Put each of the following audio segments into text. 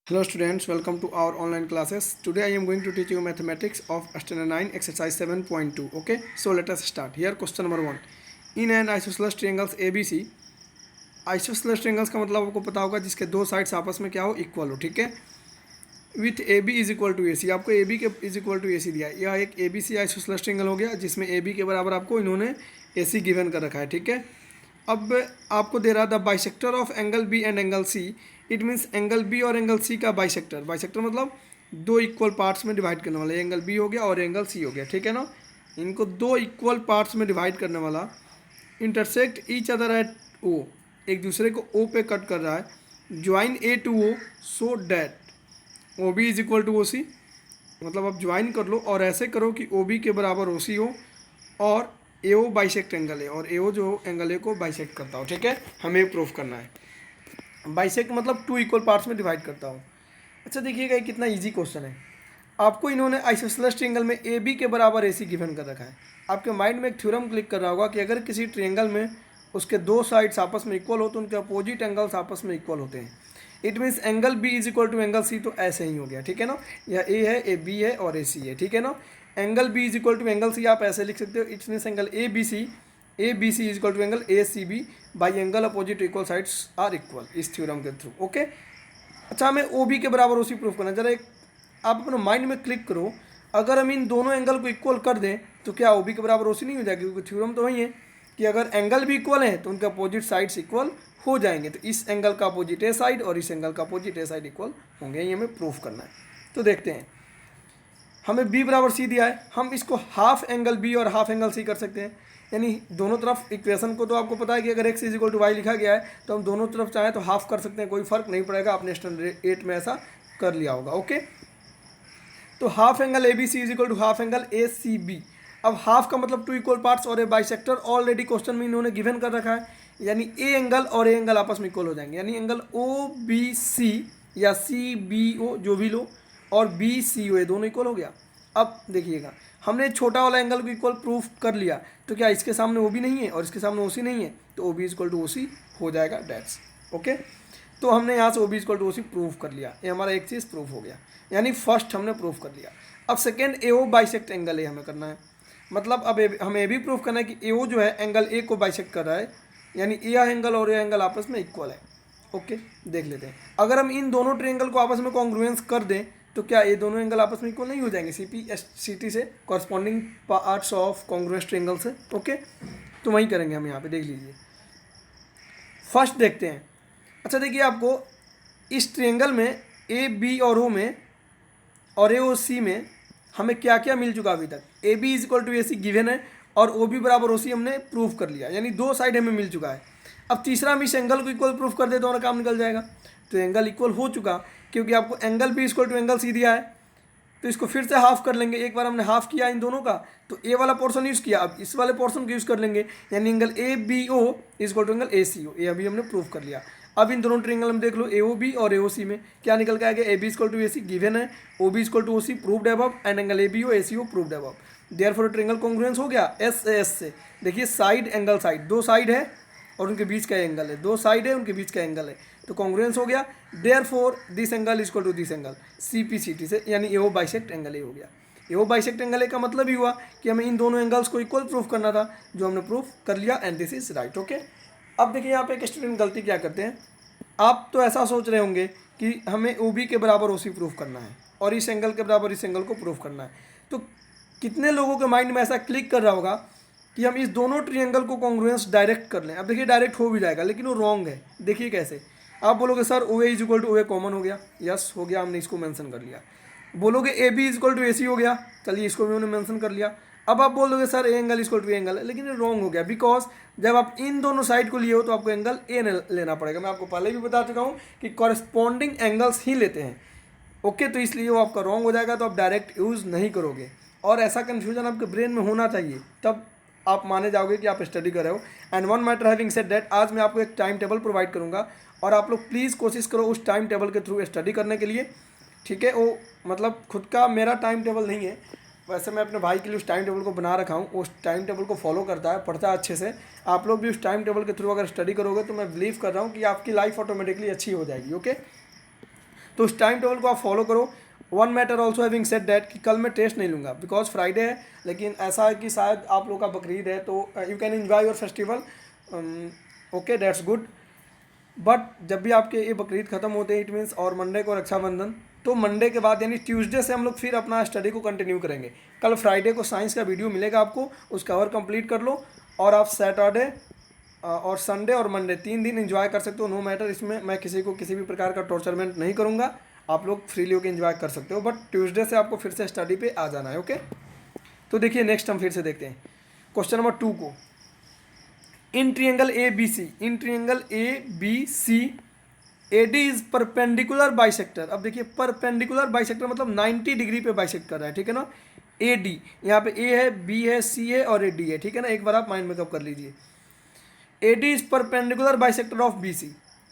Hello students, welcome to our online classes. Today I am going to teach you mathematics of standard 9 exercise 7.2. Okay, so let us start. Here question number 1. In an isosceles triangles ABC, isosceles triangles का मतलब आपको पता होगा जिसके दो sides आपस में क्या हो, इक्वल हो. ठीक है, with A B is equal to A C. आपको ए बी के is equal to A C दिया है. यह एक A B C isosceles triangle हो गया जिसमें ए बी के बराबर आपको इन्होंने ए सी गिवन कर रखा है. ठीक है, अब आपको दे रहा the bisector of angle B and angle C. It means angle B और एंगल सी का बाइसेक्टर. बाइसेक्टर मतलब दो इक्वल पार्ट्स में डिवाइड करने वाला. एंगल बी हो गया और एंगल सी हो गया. ठीक है ना, इनको दो इक्वल पार्ट्स में डिवाइड करने वाला. Intersect each other at O, एक दूसरे को ओ पे कट कर रहा है. Join A to O so that O B is equal to O C. मतलब आप ज्वाइन कर लो और ऐसे करो कि ओ बी के बराबर ओ सी हो और ए ओ बाइसेक्ट एंगल है और ए ओ जो एंगल ए को बाइसेक्ट करता हो. ठीक है, हमें प्रूफ करना है. बाइसेक्ट मतलब टू इक्वल पार्ट्स में डिवाइड करता हूँ. अच्छा देखिएगा ये कितना इजी क्वेश्चन है. आपको इन्होंने आइसोसेलेस ट्रायंगल में ए बी के बराबर ए सी गिवन कर रखा है. आपके माइंड में एक थ्योरम क्लिक कर रहा होगा कि अगर किसी ट्रायंगल में उसके दो साइड्स आपस में इक्वल हो तो उनके अपोजिट एंगल्स आपस में इक्वल होते हैं. It means angle B is equal to angle C. तो ऐसे ही हो गया. ठीक है ना, यह ए है, ए बी है और ए सी है. ठीक है ना, angle B is equal to angle C आप ऐसे लिख सकते हो. It's means angle A B C is equal to angle A C B by angle opposite equal sides are equal, इस थ्योरम के थ्रू. ओके, अच्छा हमें ओ बी के बराबर उसी प्रूफ करना. जरा एक आप अपने माइंड में क्लिक करो, अगर हम इन दोनों एंगल को इक्वल कर दें तो क्या ओ बी के बराबर ओसी नहीं हो जाएगी? क्योंकि थ्योरम तो वही है कि अगर एंगल भी इक्वल है तो उनके अपोजिट साइड्स इक्वल हो जाएंगे. तो इस एंगल का अपोजिट ए साइड और इस एंगल का अपोजिट ए साइड इक्वल होंगे. ये हमें प्रूफ करना है. तो देखते हैं, हमें बी बराबर सी दिया है. हम इसको हाफ एंगल बी और हाफ एंगल सी कर सकते हैं. यानी दोनों तरफ इक्वेशन को तो आपको पता है कि अगर X is equal to Y लिखा गया है तो हम दोनों तरफ चाहें तो हाफ कर सकते हैं, कोई फर्क नहीं पड़ेगा. आपने स्टैंडर्ड 8 में ऐसा कर लिया होगा. ओके, तो half angle A B C is equal to half angle A C B. अब हाफ का मतलब टू इक्वल पार्ट्स और ए बाइसेक्टर ऑलरेडी क्वेश्चन में इन्होंने गिवन कर रखा है. यानी ए एंगल और ए एंगल आपस में इक्वल हो जाएंगे. यानी एंगल ओ बी सी या सी बी ओ जो भी लो और बी सी ओ ये दोनों इक्वल हो गया. अब देखिएगा, हमने छोटा वाला एंगल को इक्वल प्रूफ कर लिया तो क्या इसके सामने ओ बी नहीं है और इसके सामने ओ सी नहीं है? तो O B equal to O C हो जाएगा. That's okay. तो हमने यहाँ से O B equal to O C proof कर लिया. ये हमारा एक चीज़ प्रूफ हो गया, यानी फर्स्ट हमने प्रूफ कर लिया. अब second A O bisect angle A हमें करना है. मतलब अब हमें ये भी प्रूफ करना है कि ए ओ जो है एंगल ए को बाइसेक्ट कर रहा है. यानी ए एंगल और ए एंगल आपस में इक्वल है. ओके, देख लेते हैं. अगर हम इन दोनों ट्रायंगल को आपस में कॉन्ग्रुएंस कर दें तो क्या ये दोनों एंगल आपस में इक्वल नहीं हो जाएंगे? C P S C T से corresponding parts of congruence triangle से. ओके, तो वही करेंगे हम यहाँ पे. देख लीजिए, फर्स्ट देखते हैं. अच्छा देखिए, आपको इस ट्रायंगल में ए बी और ओ में और ए ओ सी में हमें क्या क्या मिल चुका अभी तक? A B is equal to A C given है और ओ बी बराबर ओ सी हमने प्रूफ कर लिया. यानी दो साइड हमें मिल चुका है. अब तीसरा हम इस एंगल को इक्वल प्रूफ कर दे तो हमारा काम निकल जाएगा. तो एंगल इक्वल हो चुका क्योंकि आपको angle B equal to angle C दिया है. तो इसको फिर से हाफ कर लेंगे. एक बार हमने हाफ किया इन दोनों का तो ए वाला पोर्शन यूज़ किया, अब इस वाले पोर्शन को यूज़ कर लेंगे. यानी angle A B O is equal to angle A C O. ये अभी हमने प्रूफ कर लिया. अब इन दोनों ट्रायंगल में देख लो, ए ओ बी और ए ओ सी में क्या निकल के आ गया? A B equal to A C given है, O B equal to O C proved above and angle A B O A C O proved above. Therefore triangle congruence हो गया एस से एस से. देखिए साइड एंगल साइड, दो side है और उनके बीच का एंगल है, दो साइड है उनके बीच का एंगल है, तो कॉन्ग्रुएंस हो गया. Therefore this angle is equal to this angle C P C T से. यानी ए ओ बाइसेक्ट एंगल ए हो गया. ए ओ बाइसेक्ट एंगल ए का मतलब ही हुआ कि हमें इन दोनों एंगल्स को इक्वल प्रूफ करना था, जो हमने प्रूफ कर लिया and this is right. Okay, अब देखिए यहाँ पे एक स्टूडेंट गलती क्या करते हैं. आप तो ऐसा सोच रहे होंगे कि हमें ओ बी के बराबर ओ सी प्रूफ करना है और इस एंगल के बराबर इस एंगल को प्रूफ करना है. तो कितने लोगों के माइंड में ऐसा क्लिक कर रहा होगा कि हम इस दोनों ट्रायंगल को कॉन्ग्रुएंस डायरेक्ट कर लें. अब देखिए डायरेक्ट हो भी जाएगा लेकिन वो रॉन्ग है. देखिए कैसे. आप बोलोगे sir O A is equal to O A common हो गया. यस हो गया, हमने इसको मेंशन कर लिया. बोलोगे A B is equal to A C हो गया. चलिए इसको भी हमने मेंशन कर लिया. अब आप बोल दोगे sir A angle equal to A angle है, लेकिन ये रॉन्ग हो गया. बिकॉज जब आप इन दोनों साइड को लिए हो तो आपको एंगल ए लेना पड़ेगा. मैं आपको पहले भी बता चुका हूँ कि कॉरस्पॉन्डिंग एंगल्स ही लेते हैं. ओके, तो इसलिए वो आपका रॉन्ग हो जाएगा, तो आप डायरेक्ट यूज़ नहीं करोगे. और ऐसा कन्फ्यूजन आपके ब्रेन में होना चाहिए, तब आप माने जाओगे कि आप स्टडी कर रहे हो. And one matter having said that, आज मैं आपको एक टाइम टेबल प्रोवाइड करूँगा और आप लोग प्लीज़ कोशिश करो उस टाइम टेबल के थ्रू स्टडी करने के लिए. ठीक है, वो मतलब खुद का मेरा टाइम टेबल नहीं है, वैसे मैं अपने भाई के लिए उस टाइम टेबल को बना रखा हूँ. उस टाइम टेबल को फॉलो करता है, पढ़ता है अच्छे से. आप लोग भी उस टाइम टेबल के थ्रू अगर स्टडी करोगे तो मैं बिलीव कर रहा हूँ कि आपकी लाइफ ऑटोमेटिकली अच्छी हो जाएगी. ओके, तो उस टाइम टेबल को आप फॉलो करो। One matter also having said that कि कल मैं टेस्ट नहीं लूँगा बिकॉज फ्राइडे है, लेकिन ऐसा है कि शायद आप लोग का बकरीद है, तो you can enjoy your festival, okay that's good. But जब भी आपके ये बकरीद ख़त्म होते हैं, इट मीन्स और मंडे को रक्षाबंधन, तो मंडे के बाद यानी ट्यूसडे से हम लोग फिर अपना स्टडी को कंटिन्यू करेंगे। कल फ्राइडे को साइंस का वीडियो मिलेगा आपको, उसका कवर कंप्लीट कर लो और आप सैटरडे और संडे और मंडे 3 दिन एंजॉय कर सकते हो। नो मैटर, इसमें मैं किसी को किसी भी प्रकार का टॉर्चरमेंट नहीं करूँगा, आप लोग फ्रीली होकर एंजॉय कर सकते हो। बट ट्यूसडे से आपको फिर से स्टडी पे आ जाना है, ओके। तो देखिए नेक्स्ट हम फिर से देखते हैं क्वेश्चन नंबर 2 को। In triangle A B C, in triangle A B C AD is perpendicular bisector. अब देखिए परपेंडिकुलर बाइसेक्टर मतलब 90 डिग्री पे बाइसेक्ट कर रहा है, ठीक है ना। AD यहाँ पे A है, B है, C है और AD है, ठीक है ना। एक बार आप माइंड मेकअप कर लीजिए। AD is perpendicular bisector of BC।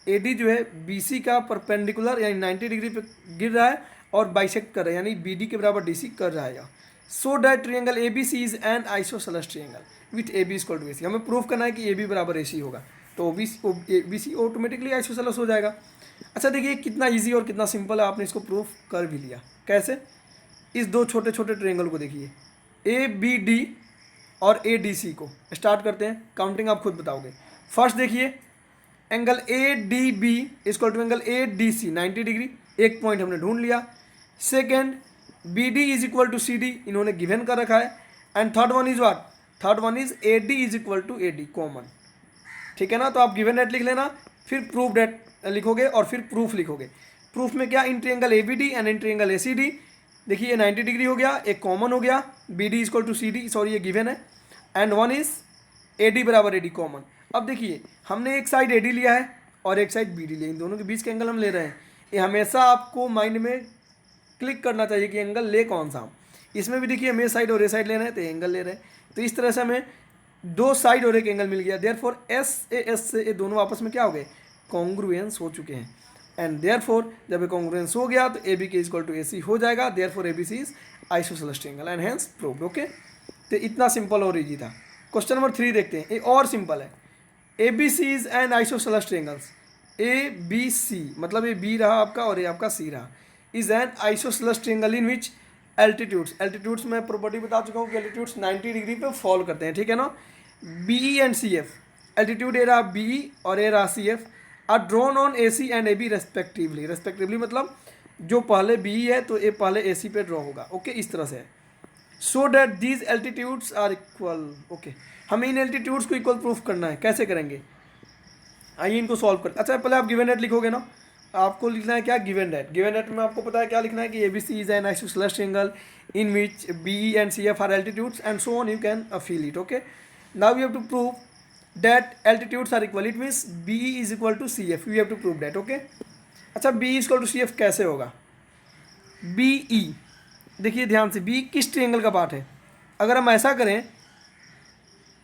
AD जो है BC का परपेंडिकुलर यानी 90 डिग्री पे गिर रहा है और बाइसेक्ट कर रहा है, यानी BD के बराबर DC कर रहा है। So that triangle ABC is an isosceles triangle with AB equal to AC। हमें प्रूफ करना है कि AB बराबर AC होगा, तो BC ऑटोमेटिकली आइसोसेलेस हो जाएगा। अच्छा देखिए कितना इजी और कितना सिंपल है, आपने इसको प्रूफ कर भी लिया। कैसे? इस दो छोटे छोटे ट्रायंगल को देखिए, ABD और ADC को स्टार्ट करते हैं, काउंटिंग आप खुद बताओगे। फर्स्ट देखिए angle ADB equal to angle ADC 90 degree, एक पॉइंट हमने ढूंढ लिया। Second BD is equal to CD, इन्होंने गिवन कर रखा है। And third one is what? Third one is AD is equal to AD common, ठीक है ना। तो आप गिवन डेट लिख लेना, फिर प्रूफ डेट लिखोगे और फिर प्रूफ लिखोगे। प्रूफ में क्या? In triangle ABD and in triangle ACD, देखिए ये 90 डिग्री हो गया, एक कॉमन हो गया, BD equal to CD, sorry ये गिवन है, एंड वन इज AD बराबर AD कॉमन। अब देखिए हमने एक साइड AD लिया है और एक साइड BD लिया, इन दोनों के बीच के एंगल हम ले रहे हैं। ये हमेशा आपको माइंड में क्लिक करना चाहिए कि एंगल ले कौन सा। इसमें भी देखिए हमें ये साइड और ये साइड ले रहे हैं, तो एंगल ले रहे हैं। तो इस तरह से हमें दो साइड और एक एंगल मिल गया। देयरफॉर SAS से ये दोनों आपस में क्या हो गए? कॉन्ग्रुएंस हो चुके हैं। एंड देयरफॉर जब ये कॉन्ग्रुएंस हो गया तो AB के इक्वल टू AC हो जाएगा। Therefore ABC is isosceles triangle and hence proved, okay. तो इतना सिंपल और इजी था। क्वेश्चन नंबर 3 देखते हैं, ये और सिंपल है। ABC is an isosceles triangles, ABC मतलब ये B रहा आपका और ये आपका C रहा, is an isosceles triangle in which altitudes मैं प्रॉपर्टी बता चुका हूँ कि एल्टीट्यूड्स 90 डिग्री पे फॉल करते हैं, ठीक है ना। BE एंड CF, एल्टीट्यूड ए रहा BE और ए रहा CF, are drawn on AC and AB respectively मतलब जो पहले BE है तो ये पहले AC पे ड्रॉ होगा, ओके। इस तरह से so that these altitudes are equal, okay. हमें इन एल्टीट्यूड्स को इक्वल प्रूफ करना है, कैसे करेंगे? आइए इनको सॉल्व कर। अच्छा पहले आप गिवन डेट लिखोगे ना, आपको लिखना है क्या? Given date. गिवन डेट में आपको पता है क्या लिखना है कि ABC is an isosceles triangle in which BE and CF are altitudes and so on, you can feel it, okay. Now you have to prove that altitudes are equal, it means BE is equal to CF, you have to prove that, okay. अच्छा BE equal to CF कैसे होगा? BE देखिए ध्यान से, B किस triangle का part है? अगर हम ऐसा करें,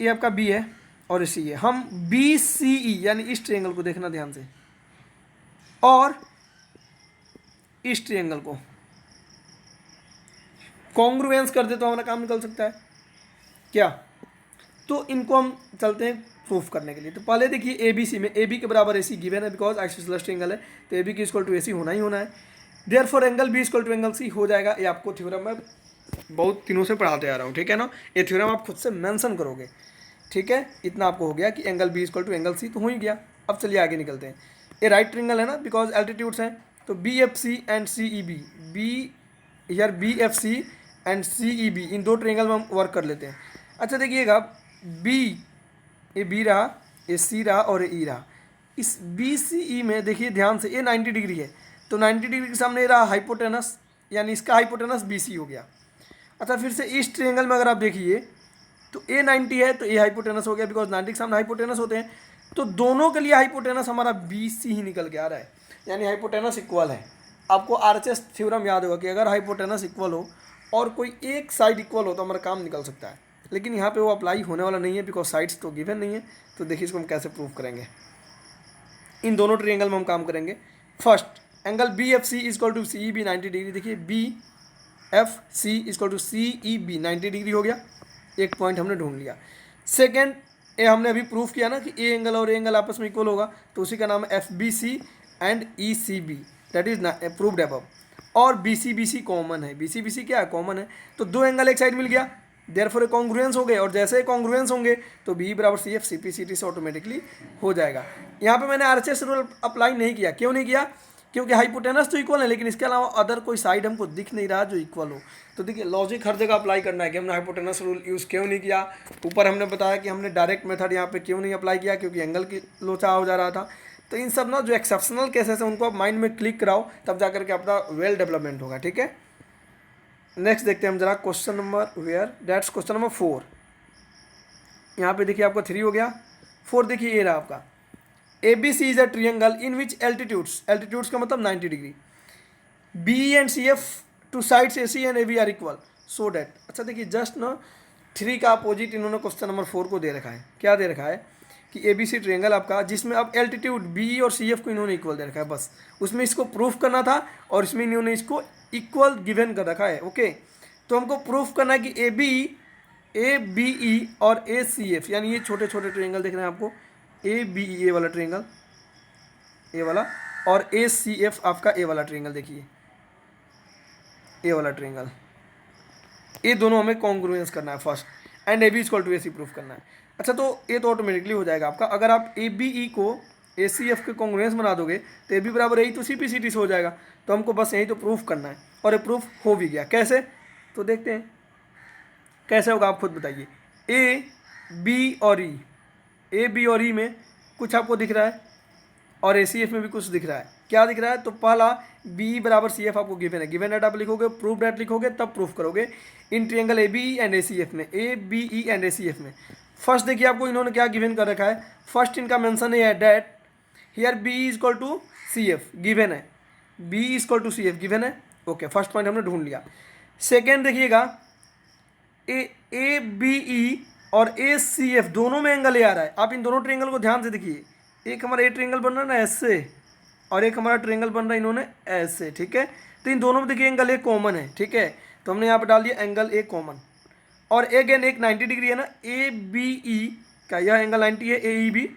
ये आपका B है और C है, हम BCE यानी इस ट्रायंगल को देखना ध्यान से, और इस ट्रायंगल को कॉन्ग्रुएंस कर दे तो हमारा काम निकल सकता है क्या? तो इनको हम चलते हैं प्रूफ करने के लिए। तो पहले देखिए ABC में AB के बराबर AC गिवन है बिकॉज आइसोसेलेस ट्रायंगल है, तो AB की इक्वल टू AC होना ही होना है। Therefore angle B equal to angle C हो जाएगा। ये आपको थ्योरम में बहुत दिनों से पढ़ाते आ रहा हूँ, ठीक है ना। ये थ्योरम आप खुद से मेंशन करोगे, ठीक है। इतना आपको हो गया कि angle B equal to angle C तो हो ही गया। अब चलिए आगे निकलते हैं। ये राइट ट्रायंगल है ना बिकॉज एल्टीट्यूड्स हैं, तो BFC and CEB, BFC and CEB इन दो ट्रायंगल में हम वर्क कर लेते हैं। अच्छा देखिएगा B, ये B रहा, ये C रहा और ये E रहा। इस BCE में देखिए ध्यान से, ये 90 डिग्री है, तो 90 डिग्री के सामने रहा हाइपोटेनस, यानी इसका हाइपोटेनस BC हो गया। अच्छा फिर से इस ट्रायंगल में अगर आप देखिए तो A 90 है तो ये हाइपोटेनस हो गया बिकॉज 90 के सामने हाइपोटेनस होते हैं, तो दोनों के लिए हाइपोटेनस हमारा BC ही निकल के आ रहा है, यानी हाइपोटेनस इक्वल है। आपको RHS थ्योरम याद होगा कि अगर हाइपोटेनस इक्वल हो और कोई एक साइड इक्वल हो तो हमारा काम निकल सकता है, लेकिन यहाँ पे वो अप्लाई होने वाला नहीं है बिकॉज साइड्स तो गिवन नहीं है। तो देखिए इसको हम कैसे प्रूव करेंगे। इन दोनों ट्रायंगल में हम काम करेंगे। First angle BFC equal to CEB 90 degree, देखिए BFC equal to CEB 90 degree हो गया, एक पॉइंट हमने ढूंढ लिया। सेकेंड ये हमने अभी प्रूफ किया ना कि ए एंगल और ए एंगल आपस में इक्वल होगा, तो उसी का नाम है FBC and ECB, that is proved above. और बी सी कॉमन है, बी सी क्या है, कॉमन है, तो दो एंगल एक साइड मिल गया, देयरफॉर कॉन्ग्रुएंस हो गए, और जैसे ही कॉन्ग्रुएंस होंगे तो बी बराबर C F C P C T से ऑटोमेटिकली हो जाएगा। यहाँ पे मैंने आरएचएस रूल अप्लाई नहीं किया, क्यों नहीं किया, क्योंकि हाइपोटेनस तो इक्वल है, लेकिन इसके अलावा अदर कोई साइड हमको दिख नहीं रहा जो इक्वल हो। तो देखिए लॉजिक हर जगह अप्लाई करना है कि हमने हाइपोटेनस रूल यूज़ क्यों नहीं किया। ऊपर हमने बताया कि हमने डायरेक्ट मेथड यहाँ पे क्यों नहीं अप्लाई किया, क्योंकि एंगल की लोचा हो जा रहा था। तो इन सब ना जो एक्सेप्शनल केसेस हैं उनको आप माइंड में क्लिक कराओ, तब जा करके अपना वेल डेवलपमेंट होगा, ठीक है। नेक्स्ट देखते हैं हम जरा question number where that's question number 4। यहाँ पे देखिए आपका 3 हो गया, 4 देखिए ये रहा आपका, A B C is a triangle in which altitudes का मतलब 90 degree, B and C F to sides A C and A B are equal so that. अच्छा देखिए जस्ट ना 3 का अपोजिट इन्होंने क्वेश्चन नंबर 4 को दे रखा है। क्या दे रखा है कि ए बी सी ट्रियंगल आपका, जिसमें अब एल्टीट्यूड बी और सी एफ को इन्होंने इक्वल दे रखा है, बस उसमें इसको प्रूफ करना था और इसमें इन्होंने इसको इक्वल गिवन कर रखा है। ओके, तो हमको प्रूफ करना है कि ए बी ई और ए सी एफ, यानी ये छोटे छोटे ट्रियंगल दिख रहे हैं आपको, ए बी ई ए वाला ट्रियंगल, ए वाला, और ए सी एफ आपका ए वाला ट्रियंगल, देखिए ए वाला ट्रियंगल, ये दोनों हमें कॉन्ग्रुएंस करना है first, and A B equal to A C proof करना है। अच्छा तो ये तो ऑटोमेटिकली हो जाएगा आपका, अगर आप ए बी ई को ए सी एफ के कॉन्ग्रुएंस बना दोगे तो ए बी बराबर यही तो सी पी सी टी से हो जाएगा। तो हमको बस यही तो प्रूफ करना है, और ये प्रूफ हो भी गया। कैसे, तो देखते हैं कैसे होगा, आप खुद बताइए। ए बी और ई, ए बी और ई में कुछ आपको दिख रहा है, और ए सी एफ में भी कुछ दिख रहा है। क्या दिख रहा है, तो पहला बी बराबर सी एफ आपको गिवन है, गिवन डेट आप लिखोगे, प्रूफ डेट लिखोगे, तब प्रूफ करोगे in triangle A B and A C F में, A B E and A C F में। फर्स्ट देखिए आपको इन्होंने क्या गिवन कर रखा है, फर्स्ट इनका मेंशन है that here B is equal to C F given है, B is equal to C F given है। ओके, फर्स्ट पॉइंट हमने ढूंढ लिया। सेकेंड देखिएगा, ए बी ई और ए सी एफ दोनों में एंगल ए आ रहा है। आप इन दोनों ट्रियंगल को ध्यान से देखिए, एक हमारा ए ट्रियंगल बन रहा है ना ऐसे, और एक हमारा ट्रियंगल बन रहा है इन्होंने ऐसे, ठीक है। तो इन दोनों में देखिए एंगल ए कॉमन है, ठीक है, तो हमने यहाँ पर डाल दिया एंगल ए कॉमन। और अगेन एक 90 डिग्री है ना, ए बी ई का यह एंगल 90 है, ए ई बी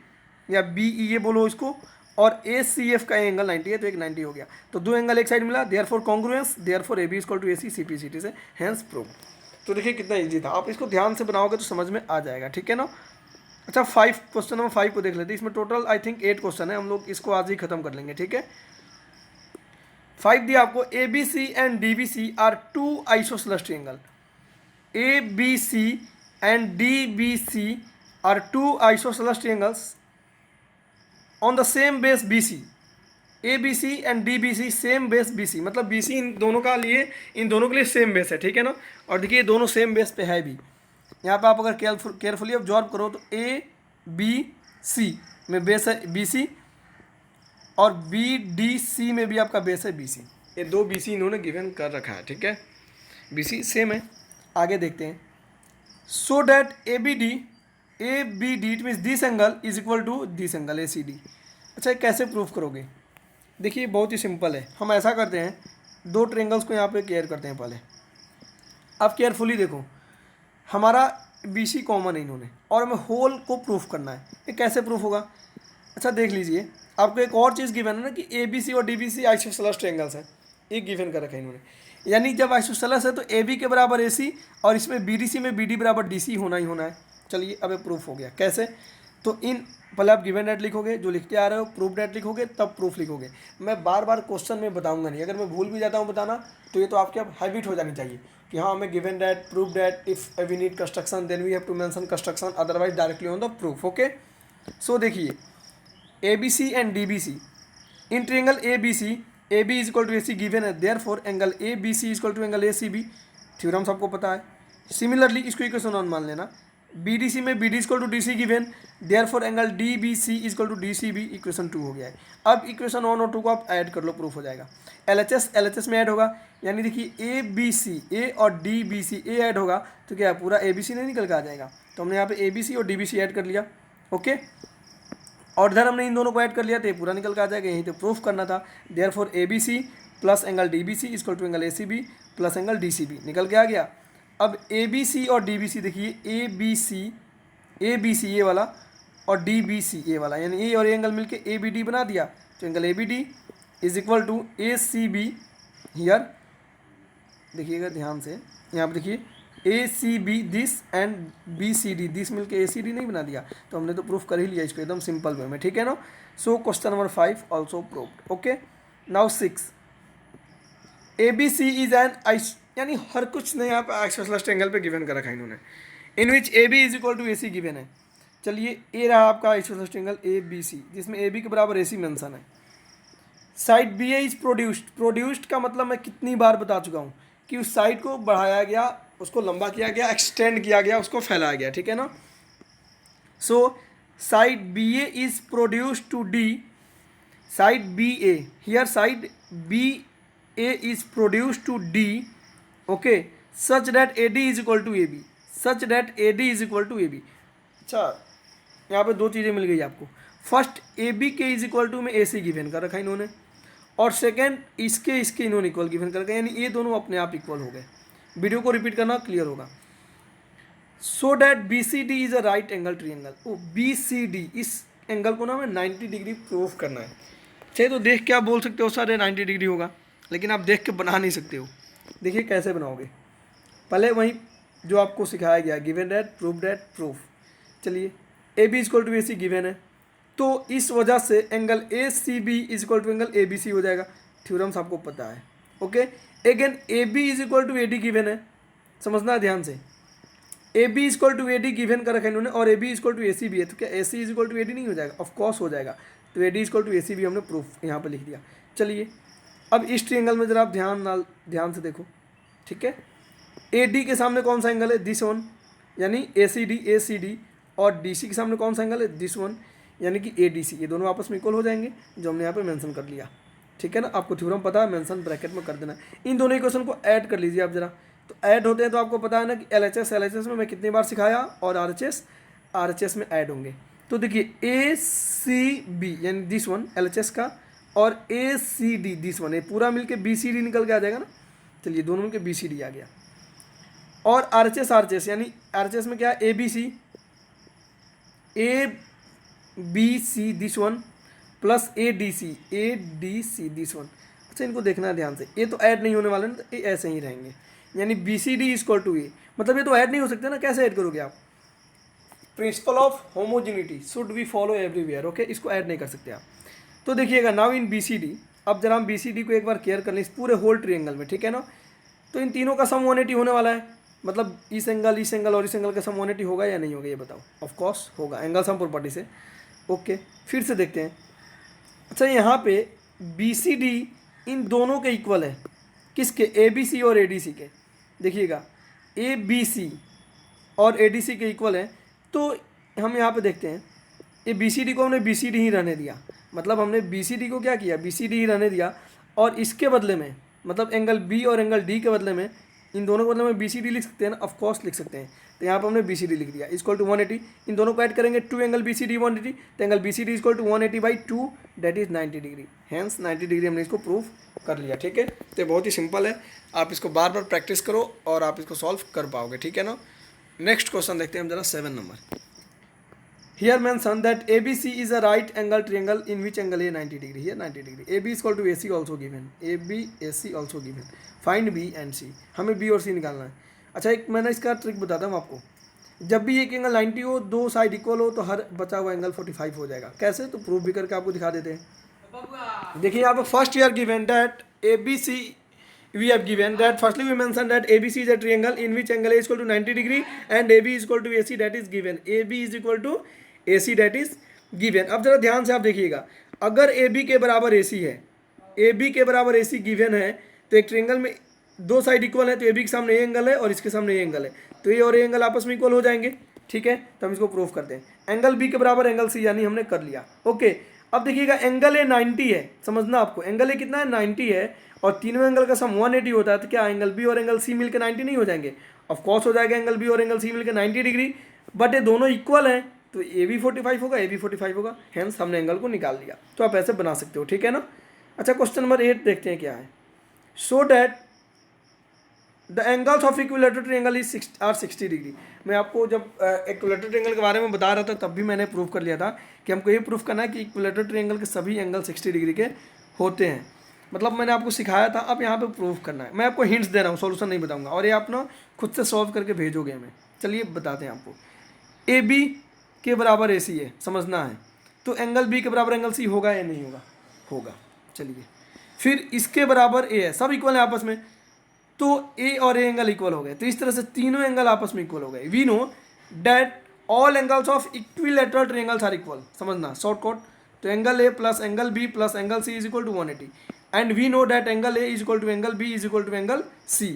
या बी ई ए बोलो इसको, और ए सी एफ का एंगल 90 है, तो एक 90 हो गया। तो दो एंगल एक साइड मिला, therefore congruence, therefore A B equal to A C C P C T से, हैंस प्रूव। तो देखिए कितना ईजी था, आप इसको ध्यान से बनाओगे तो समझ में आ जाएगा, ठीक है ना। अच्छा 5, क्वेश्चन नंबर 5 को देख लेते हैं। इसमें टोटल आई थिंक 8 क्वेश्चन है, हम लोग इसको आज ही खत्म कर लेंगे, ठीक है। 5 दिया आपको, A B C and D B C are two isosceles triangle, A B C and D B C are two isosceles triangles on the same base B C, A B C and D B C same base B C, मतलब B C इन दोनों के लिए same base है, ठीक है ना। और देखिए दोनों सेम बेस पे है भी। यहाँ पे आप अगर केयरफुली ऑब्जर्व करो तो ए बी सी में बेस है बी सी, और बी डी सी में भी आपका बेस है बी सी। ये दो बी सी इन्होंने गिवन कर रखा है, ठीक है, बी सी सेम है। आगे देखते हैं, so that A B D it means this angle is equal to this angle A C D. अच्छा कैसे प्रूफ करोगे, देखिए बहुत ही सिंपल है। हम ऐसा करते हैं, दो ट्रेंगल्स को यहाँ पे केयर करते हैं पहले। अब केयरफुली देखो, हमारा बी सी कॉमन है इन्होंने, और हमें होल को प्रूफ करना है। ये कैसे प्रूफ होगा, अच्छा देख लीजिए, आपको एक और चीज़ गिवन है ना कि ए बी सी और D B C isosceles triangles हैं, एक गिवन कर रखा है इन्होंने। यानी जब आइसोसेलेस है तो ए बी के बराबर ए सी, और इसमें बी डी सी में बी डी बराबर डी सी होना ही होना है। चलिए अब ये प्रूफ हो गया। कैसे, तो इन पहले आप गिवन डेट लिखोगे, जो लिखते आ रहे हो, प्रूफ डेट लिखोगे, तब प्रूफ लिखोगे। मैं बार बार क्वेश्चन में बताऊंगा नहीं, अगर मैं भूल भी जाता हूँ बताना तो ये तो आपकी अब हैबिट हो जानी चाहिए कि हाँ हमें given that, proof that, if we need construction then we have to mention construction, otherwise directly on the proof. Okay, so देखिए A B C and D B C in triangle A B C, A B is equal to A C given है, therefore angle A B C is equal to angle A C B. Theorem सबको पता है। Similarly इसको equation 1 मान लेना, B D C में B D equal to D C given, therefore angle D B C is equal to D C B, equation 2 हो गया है। अब इक्वेशन 1 और 2 को आप ऐड कर लो, प्रूफ हो जाएगा। एल एच एस में ऐड होगा, यानी देखिए ए बी सी, ए और डी बी सी, ए ऐड होगा तो क्या है, पूरा ए बी सी नहीं निकल के आ जाएगा। तो हमने यहाँ पे ए बी सी और डी बी सी ऐड कर लिया। ओके, और इधर हमने इन दोनों को ऐड कर लिया तो ये पूरा निकल के आ जाएगा। यहीं तो प्रूफ करना था, therefore A B C plus angle D B C is equal to angle A C B plus angle D C B, निकल के आ गया। अब ए बी सी और डी बी सी देखिए, ए बी सी ये वाला और डी बी सी ये वाला, यानी ए और ए एंगल मिलके ए बी डी बना दिया, तो angle A B D is equal to A C B, here देखिएगा ध्यान से, यहाँ पर देखिए A C B this and B C D, this मिल के ए सी डी नहीं बना दिया, तो हमने तो प्रूफ कर ही लिया इसको एकदम सिंपल वे में, ठीक है ना। So question number 5 also proved. Okay, now 6, A B C is an ice, यानी हर कुछ ने यहाँ पे आइसोसेलेस ट्रायंगल पे गिवन कर रखा है इन्होंने, in which A B is equal to A C given है। चलिए ए रहा आपका isosceles triangle A B C, जिसमें ए बी के बराबर ए सी मेंशन है। Side B A is produced, produced का मतलब मैं कितनी बार बता चुका हूँ कि उस साइड को बढ़ाया गया, उसको लंबा किया गया, एक्सटेंड किया गया, उसको फैलाया गया, ठीक है ना। So side B A is produced to D, side B A, here side B A is produced to D, okay, such that A D is equal to A B, such that A D is equal to A B. अच्छा, यहाँ पे दो चीज़ें मिल गई आपको। First A B के is equal to में ए सी गिवन कर रखा है इन्होंने, और सेकेंड इसके इन्होंने इक्वल गिवन कर रखा है, यानी ये दोनों अपने आप इक्वल हो गए। वीडियो को रिपीट करना, क्लियर होगा। So that B C D is a right angle triangle, O B C D, इस एंगल को ना हमें 90 डिग्री प्रूफ करना है। चाहिए तो देख के आप बोल सकते हो सर 90 डिग्री होगा, लेकिन आप देख के बना नहीं सकते हो। देखिए कैसे बनाओगे, पहले वही जो आपको सिखाया गया, given that, proof that, proof. चलिए A B equal to A C given है, तो इस वजह से angle A C B is equal to angle A B C हो जाएगा, थ्योरम्स आपको पता है। Okay, again A B is equal to A D given है, समझना है ध्यान से। A B is equal to A D given कर रखा है इन्होंने, और A B is equal to A C भी है, तो क्या A C is equal to A D नहीं हो जाएगा? ऑफकोर्स हो जाएगा। तो A D is equal to A C भी हमने प्रूफ यहाँ पर लिख दिया। चलिए अब इस ट्रायंगल में जरा आप ध्यान से देखो, ठीक है। ए डी के सामने कौन सा एंगल है? दिस वन, यानी ए सी डी, और डी सी के सामने कौन सा एंगल है? दिस वन, यानी कि ए डी सी। ये दोनों आपस में इक्वल हो जाएंगे, जो हमने यहाँ पे मेंशन कर लिया, ठीक है ना। आपको थ्योरम पता है, मेंशन ब्रैकेट में कर देना। इन दोनों इक्वेशन को ऐड कर लीजिए आप जरा, तो ऐड होते हैं तो आपको पता है ना कि एल एच एस में मैं कितनी बार सिखाया, और आर एच एस में ऐड होंगे। तो देखिए ए सी बी यानी this one L H S का, और ए सी डी दिस वन, ये पूरा मिलके बी सी डी निकल के आ जाएगा ना। चलिए दोनों मिलके बी सी डी आ गया, और आर एच एस यानी आर एच एस में क्या है? A B C, A B C this one plus A D C this one. अच्छा इनको देखना है ध्यान से, ये तो ऐड नहीं होने वाले ना, तो ये ऐसे ही रहेंगे, यानी B C D equal to A, मतलब ये तो ऐड नहीं हो सकते ना, कैसे ऐड करोगे आप? Principle of homogeneity should be follow everywhere, okay, इसको ऐड नहीं कर सकते आप। तो देखिएगा now in B C D, अब जरा हम बी सी डी को एक बार केयर कर लें इस पूरे होल ट्रायंगल में, ठीक है ना। तो इन तीनों का सम 180 होने वाला है, मतलब इस एंगल और इस एंगल का सम 180 होगा या नहीं होगा, ये बताओ। ऑफ कोर्स होगा, एंगल सम प्रॉपर्टी से। ओके, फिर से देखते हैं। अच्छा यहाँ पे बी सी डी इन दोनों के इक्वल है, किसके? ए बी सी और ए डी सी के। देखिएगा ए बी सी और ए डी सी के इक्वल है, तो हम यहाँ पे देखते हैं ये बी सी डी को हमने बी सी डी ही रहने दिया, मतलब हमने बी सी डी को क्या किया? बी सी डी ही रहने दिया, और इसके बदले में, मतलब एंगल बी और एंगल डी के बदले में, इन दोनों के बदले में बी सी डी लिख सकते हैं ना, ऑफकोर्स लिख सकते हैं। तो यहाँ पर हमने बी सी डी लिख दिया इक्वल टू 180, इन दोनों को ऐड करेंगे, two angle B C D 180, तो angle B C D equal to 180/2 that is 90 degree, hence 90 degree हमने इसको प्रूफ कर लिया, ठीक है। तो बहुत ही सिंपल है, आप इसको बार बार प्रैक्टिस करो और आप इसको सॉल्व कर पाओगे, ठीक है ना। नेक्स्ट क्वेश्चन देखते हैं हम जरा 7 number. Here mention that ABC is a right angle triangle in which angle A 90 degree, here 90 degree, AB is equal to AC also given, AB AC also given, find B and C, हमें B और C निकालना है। अच्छा एक मैंने इसका trick बताता हूँ आपको, जब भी एक एंगल 90 हो, दो साइड इक्वल हो, तो हर बचा हुआ एंगल 45 हो जाएगा। कैसे? तो प्रूफ भी करके आपको दिखा देते हैं। देखिए यहाँ पर first year given that ABC we have given that firstly we mentioned that ABC is a triangle in which angle A is equal to 90 degree and AB is equal to AC, that is given, AB is equal to AC that is given। अब जरा ध्यान से आप देखिएगा, अगर AB के बराबर AC है, AB के बराबर AC given है, तो एक ट्रायंगल में दो साइड इक्वल है, तो AB के सामने ये एंगल है और इसके सामने ये एंगल है, तो ये और ये एंगल आपस में इक्वल हो जाएंगे, ठीक है। तो हम इसको प्रूफ करते हैं। एंगल B के बराबर एंगल C, यानी हमने कर लिया। ओके, अब देखिएगा एंगल A 90 है, समझना आपको, एंगल A कितना है? 90 है, और तीनों एंगल का सम 180 होता है, तो क्या एंगल B और एंगल C मिलकर 90 नहीं हो जाएंगे? ऑफकोर्स हो जाएगा, एंगल B और एंगल C मिलकर 90 डिग्री, बट ये दोनों इक्वल हैं, तो ए भी 45 होगा, ए भी 45 होगा, हेंस हमने एंगल को निकाल लिया। तो आप ऐसे बना सकते हो, ठीक है ना। अच्छा क्वेश्चन नंबर 8 देखते हैं क्या है। So that the angles of equilateral triangle are 60 degree. मैं आपको जब इक्विलेटरल ट्रायंगल के बारे में बता रहा था, तब भी मैंने प्रूफ कर लिया था कि हमको ये प्रूफ करना है कि इक्विलेटरल ट्रायंगल के सभी एंगल 60 डिग्री के होते हैं। मतलब मैंने आपको सिखाया था, अब यहाँ पे प्रूफ करना है। मैं आपको हिंट्स दे रहा हूँ, सॉल्यूशन नहीं बताऊंगा, और ये आप ना खुद से सॉल्व करके भेजोगे हमें। चलिए बताते हैं आपको। ए बी के बराबर ए सी है, समझना है। तो एंगल बी के बराबर एंगल सी होगा या नहीं होगा? होगा। चलिए, फिर इसके बराबर ए है, सब इक्वल है आपस में, तो ए और ए एंगल इक्वल हो गए। तो इस तरह से तीनों एंगल आपस में इक्वल हो गए। We know that all angles of equilateral triangles are equal, समझना शॉर्टकट। तो angle A plus angle B plus angle C is equal to 180, and we know that angle A is equal to angle B is equal to angle C.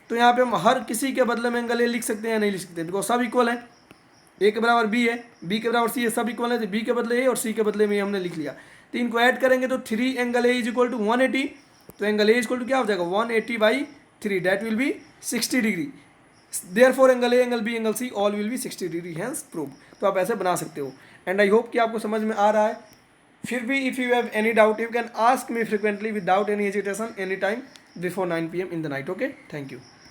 तो यहाँ पे हम हर किसी के बदले में एंगल ए लिख सकते हैं या नहीं लिख सकते, बिकॉज सब इक्वल है। ए के बराबर बी है, बी के बराबर सी है, सब इक्वल है, तो बी के बदले ए और सी के बदले में हमने लिख लिया। तो इनको ऐड करेंगे तो 3 angle A is equal to 180। तो angle A is equal to क्या हो जाएगा? 180/3, that will be 60 degree. Therefore angle A angle B angle C all will be 60 degree, hence prove. तो आप ऐसे बना सकते हो। एंड आई होप कि आपको समझ में आ रहा है। फिर भी if you have any doubt you can ask me frequently without any hesitation any time before 9 PM in the night. Okay, thank you.